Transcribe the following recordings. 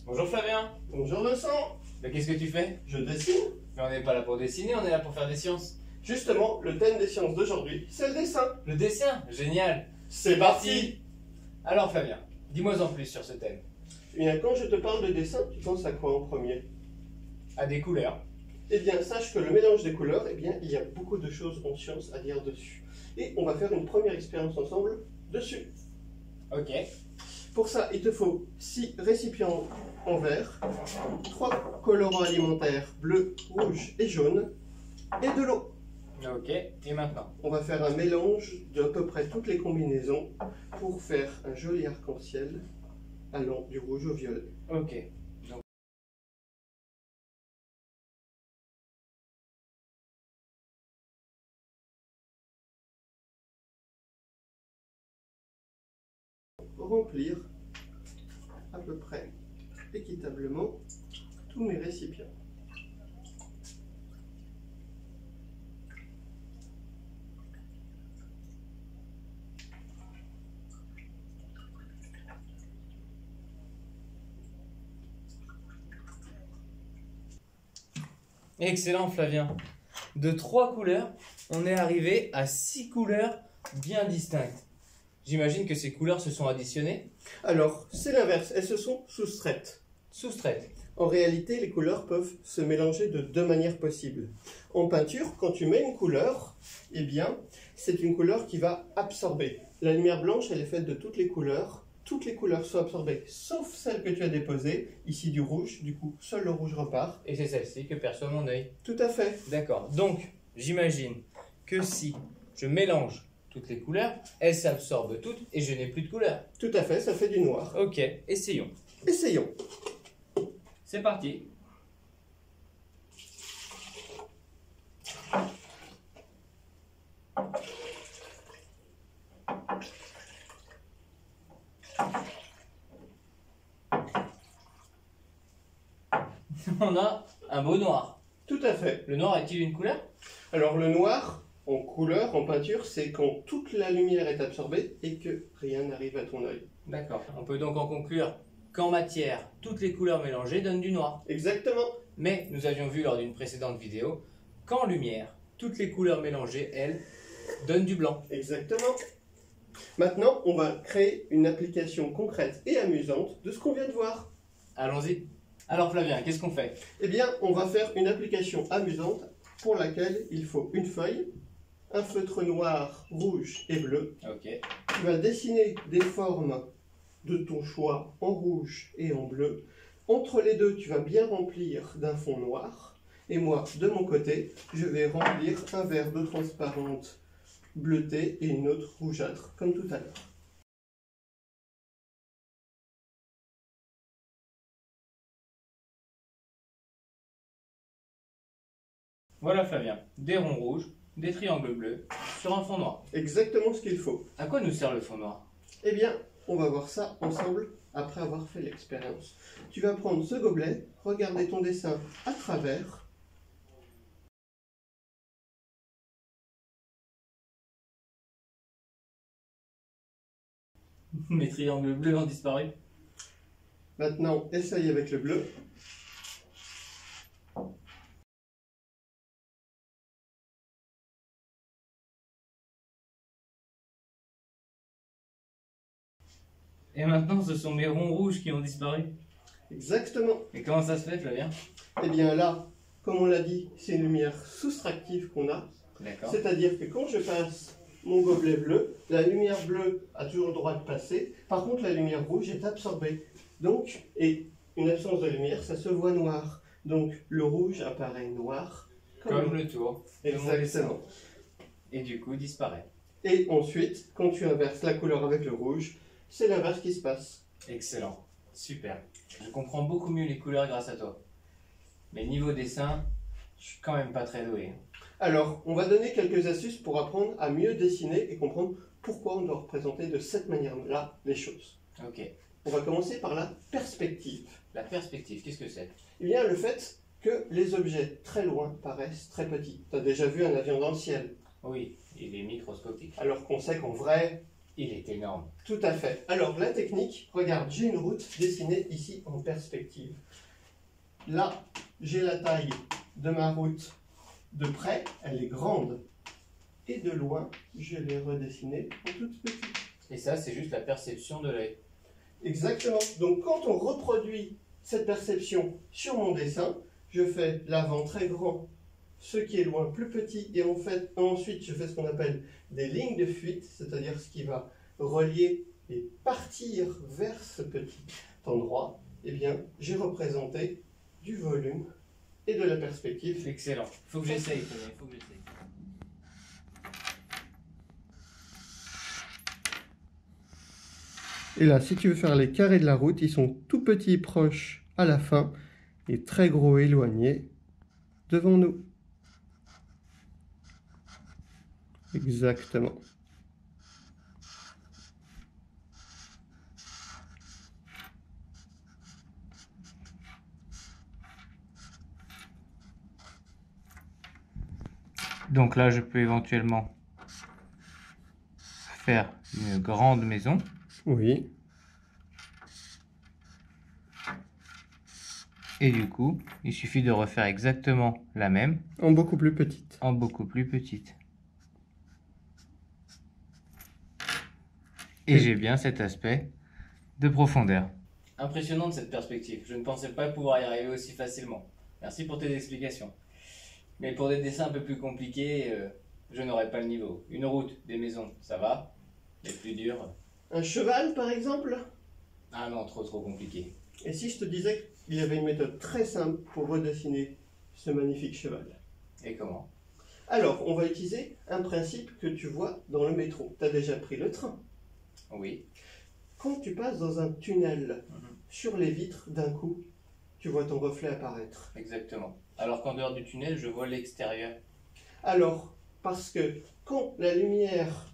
Bonjour Flavien. Bonjour Vincent. Mais qu'est-ce que tu fais? Je dessine. Mais on n'est pas là pour dessiner, on est là pour faire des sciences. Justement, le thème des sciences d'aujourd'hui, c'est le dessin. Le dessin, génial. C'est parti. Alors Flavien, dis-moi en plus sur ce thème. Eh bien, quand je te parle de dessin, tu penses à quoi en premier? À des couleurs. Eh bien, sache que le mélange des couleurs, eh bien, il y a beaucoup de choses en sciences à dire dessus. Et on va faire une première expérience ensemble dessus. Ok. Pour ça, il te faut 6 récipients en verre, 3 colorants alimentaires bleu, rouge et jaune, et de l'eau. Ok, et maintenant? On va faire un mélange de à peu près toutes les combinaisons pour faire un joli arc-en-ciel allant du rouge au violet. Ok. Donc... Remplir à peu près équitablement tous mes récipients. Excellent Flavien. De 3 couleurs, on est arrivé à 6 couleurs bien distinctes. J'imagine que ces couleurs se sont additionnées? Alors, c'est l'inverse, elles se sont soustraites. Soustraites. En réalité, les couleurs peuvent se mélanger de deux manières possibles. En peinture, quand tu mets une couleur, eh bien, c'est une couleur qui va absorber. La lumière blanche, elle est faite de toutes les couleurs. Toutes les couleurs sont absorbées, sauf celle que tu as déposée, ici du rouge. Du coup, seul le rouge repart. Et c'est celle-ci que perçoit mon œil. Tout à fait. D'accord. Donc, j'imagine que si je mélange toutes les couleurs, elles s'absorbent toutes et je n'ai plus de couleurs. Tout à fait, ça fait du noir. Ok, essayons. Essayons. C'est parti. On a un beau noir. Tout à fait. Le noir est-il une couleur? Alors le noir, en couleur, en peinture, c'est quand toute la lumière est absorbée et que rien n'arrive à ton œil. D'accord. On peut donc en conclure qu'en matière, toutes les couleurs mélangées donnent du noir. Exactement. Mais nous avions vu lors d'une précédente vidéo qu'en lumière, toutes les couleurs mélangées, elles, donnent du blanc. Exactement. Maintenant, on va créer une application concrète et amusante de ce qu'on vient de voir. Allons-y. Alors Flavien, qu'est-ce qu'on fait? Eh bien, on va faire une application amusante pour laquelle il faut une feuille, un feutre noir, rouge et bleu. Ok. Tu vas dessiner des formes de ton choix en rouge et en bleu. Entre les deux, tu vas bien remplir d'un fond noir. Et moi, de mon côté, je vais remplir un verre d'eau transparente bleutée et une autre rougeâtre, comme tout à l'heure. Voilà Flavien, des ronds rouges, des triangles bleus sur un fond noir. Exactement ce qu'il faut. À quoi nous sert le fond noir? Eh bien, on va voir ça ensemble après avoir fait l'expérience. Tu vas prendre ce gobelet, regarder ton dessin à travers. Mes triangles bleus ont disparu. Maintenant, essaye avec le bleu. Et maintenant, ce sont mes ronds rouges qui ont disparu. Exactement. Et comment ça se fait, Flavien? Eh bien là, comme on l'a dit, c'est une lumière soustractive qu'on a. D'accord. C'est-à-dire que quand je passe mon gobelet bleu, la lumière bleue a toujours le droit de passer. Par contre, la lumière rouge est absorbée. Donc, et une absence de lumière, ça se voit noir. Donc, le rouge apparaît noir. Comme le tour. de mon dessin. Exactement. Et du coup, disparaît. Et ensuite, quand tu inverses la couleur avec le rouge, c'est l'inverse qui se passe. Excellent. Super. Je comprends beaucoup mieux les couleurs grâce à toi. Mais niveau dessin, je suis quand même pas très doué. Alors, on va donner quelques astuces pour apprendre à mieux dessiner et comprendre pourquoi on doit représenter de cette manière-là les choses. Ok. On va commencer par la perspective. La perspective, qu'est-ce que c'est? Eh bien, le fait que les objets très loin paraissent très petits. Tu as déjà vu un avion dans le ciel, Oui, il est microscopique. alors qu'on sait qu'en vrai, Il est énorme. Tout à fait. Alors la technique, regarde, j'ai une route dessinée ici en perspective. Là, j'ai la taille de ma route de près, elle est grande. Et de loin, je l'ai redessinée en toute petite. Et ça, c'est juste la perception de l'œil. Exactement. Donc quand on reproduit cette perception sur mon dessin, je fais l'avant très grand, ce qui est loin plus petit, et ensuite je fais ce qu'on appelle des lignes de fuite, c'est-à-dire ce qui va relier et partir vers ce petit endroit. Eh bien, j'ai représenté du volume et de la perspective. Excellent. Faut que j'essaye, Flavien, faut que j'essaye. Et là, si tu veux faire les carrés de la route, ils sont tout petits proches à la fin et très gros éloignés devant nous. Exactement. Donc là, je peux éventuellement faire une grande maison. Oui. Et du coup, il suffit de refaire exactement la même. En beaucoup plus petite. En beaucoup plus petite. Et j'ai bien cet aspect de profondeur. Impressionnante cette perspective. Je ne pensais pas pouvoir y arriver aussi facilement. Merci pour tes explications. Mais pour des dessins un peu plus compliqués, je n'aurais pas le niveau. Une route, des maisons, ça va. Les plus durs. Un cheval, par exemple? Ah non, trop compliqué. Et si je te disais qu'il y avait une méthode très simple pour redessiner ce magnifique cheval? Et comment? Alors, on va utiliser un principe que tu vois dans le métro. Tu as déjà pris le train. Oui. Quand tu passes dans un tunnel, sur les vitres, d'un coup, tu vois ton reflet apparaître. Exactement. Alors qu'en dehors du tunnel, je vois l'extérieur. Alors, parce que quand la lumière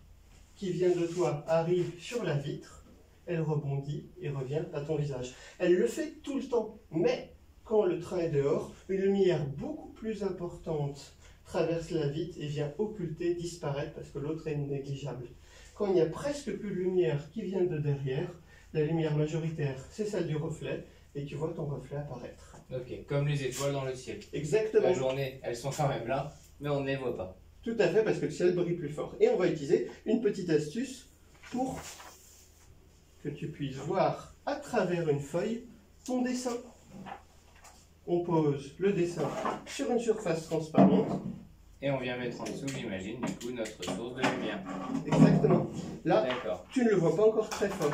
qui vient de toi arrive sur la vitre, elle rebondit et revient à ton visage. Elle le fait tout le temps, mais quand le train est dehors, une lumière beaucoup plus importante traverse la vitre et vient occulter, disparaître, parce que l'autre est négligeable. Quand il n'y a presque plus de lumière qui vient de derrière, la lumière majoritaire, c'est celle du reflet, et tu vois ton reflet apparaître. Ok, comme les étoiles dans le ciel. Exactement. La journée, elles sont quand même là, mais on ne les voit pas. Tout à fait, parce que le ciel brille plus fort. Et on va utiliser une petite astuce pour que tu puisses voir à travers une feuille ton dessin. On pose le dessin sur une surface transparente. Et on vient mettre en dessous, j'imagine, du coup, notre source de lumière. Exactement. Là, D'accord. tu ne le vois pas encore très fort.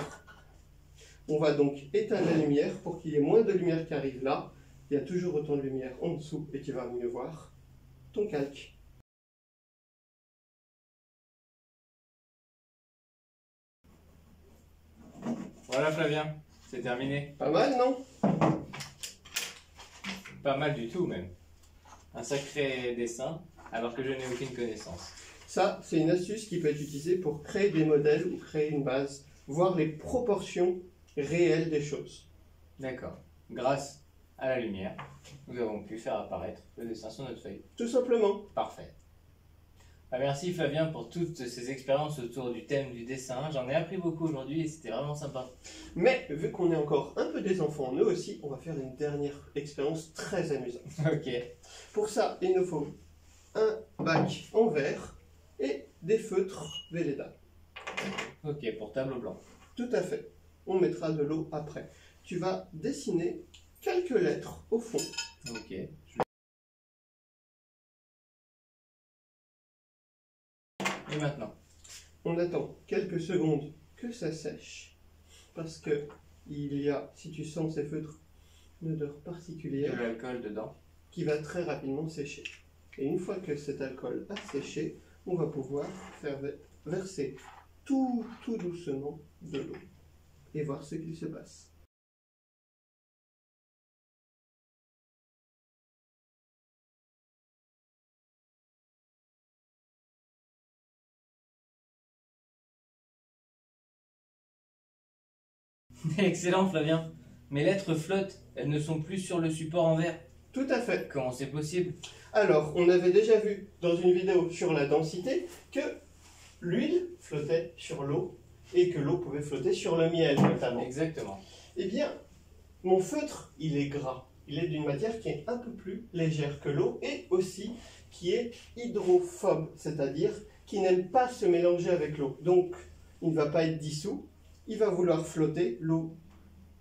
On va donc éteindre la lumière pour qu'il y ait moins de lumière qui arrive là. Il y a toujours autant de lumière en dessous et tu vas mieux voir ton calque. Voilà Flavien, c'est terminé. Pas mal, non? Pas mal du tout même. Un sacré dessin, alors que je n'ai aucune connaissance. Ça, c'est une astuce qui peut être utilisée pour créer des modèles ou créer une base, voir les proportions réelles des choses. D'accord. Grâce à la lumière, nous avons pu faire apparaître le dessin sur notre feuille. Tout simplement. Parfait. Merci Flavien pour toutes ces expériences autour du thème du dessin. J'en ai appris beaucoup aujourd'hui et c'était vraiment sympa. Mais vu qu'on est encore un peu des enfants, nous aussi, on va faire une dernière expérience très amusante. Ok. Pour ça, il nous faut un bac en verre et des feutres Velleda. Ok, pour tableau blanc. Tout à fait. On mettra de l'eau après. Tu vas dessiner quelques lettres au fond. Ok. Et maintenant? On attend quelques secondes que ça sèche. Parce que il y a, si tu sens ces feutres, une odeur particulière. De l'alcool dedans. Qui va très rapidement sécher. Et une fois que cet alcool a séché, on va pouvoir faire verser tout doucement de l'eau et voir ce qu'il se passe. Excellent Flavien. Mes lettres flottent, elles ne sont plus sur le support en verre. Tout à fait. Comment c'est possible? Alors, on avait déjà vu dans une vidéo sur la densité que l'huile flottait sur l'eau et que l'eau pouvait flotter sur le miel notamment. Exactement. Eh bien, mon feutre, il est gras. Il est d'une matière qui est un peu plus légère que l'eau et aussi qui est hydrophobe, c'est-à-dire qui n'aime pas se mélanger avec l'eau. Donc, il ne va pas être dissous, il va vouloir flotter. L'eau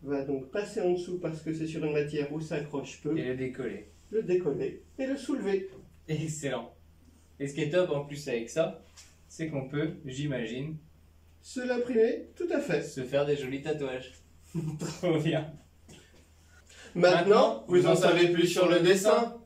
va donc passer en dessous parce que c'est sur une matière où ça accroche peu. Et le décoller. Le décoller et le soulever. Excellent. Et ce qui est top en plus avec ça, c'est qu'on peut, j'imagine, Se l'imprimer, tout à fait. se faire des jolis tatouages. Trop bien. Maintenant, vous en savez plus sur le dessin.